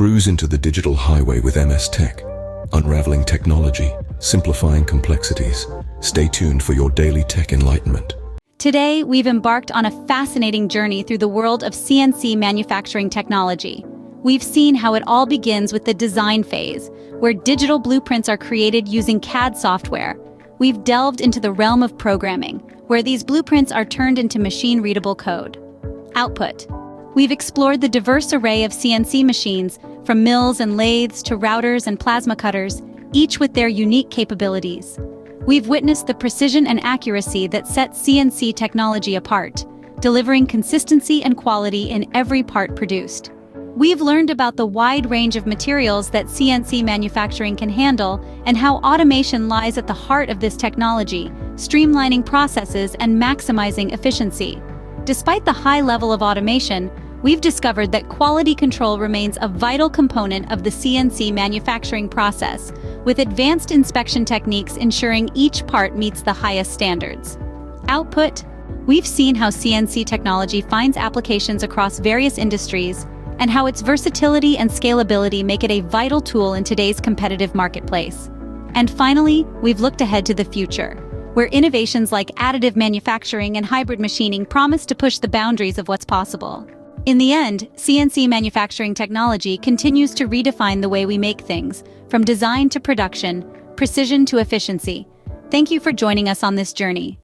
Cruise into the digital highway with MS Tech, unraveling technology, simplifying complexities. Stay tuned for your daily tech enlightenment. Today, we've embarked on a fascinating journey through the world of CNC manufacturing technology. We've seen how it all begins with the design phase, where digital blueprints are created using CAD software. We've delved into the realm of programming, where these blueprints are turned into machine-readable code. Output. We've explored the diverse array of CNC machines, from mills and lathes to routers and plasma cutters, each with their unique capabilities. We've witnessed the precision and accuracy that set CNC technology apart, delivering consistency and quality in every part produced. We've learned about the wide range of materials that CNC manufacturing can handle and how automation lies at the heart of this technology, streamlining processes and maximizing efficiency. Despite the high level of automation, we've discovered that quality control remains a vital component of the CNC manufacturing process, with advanced inspection techniques ensuring each part meets the highest standards. Output. We've seen how CNC technology finds applications across various industries and how its versatility and scalability make it a vital tool in today's competitive marketplace. And finally, we've looked ahead to the future, where innovations like additive manufacturing and hybrid machining promise to push the boundaries of what's possible. In the end, CNC manufacturing technology continues to redefine the way we make things, from design to production, precision to efficiency. Thank you for joining us on this journey.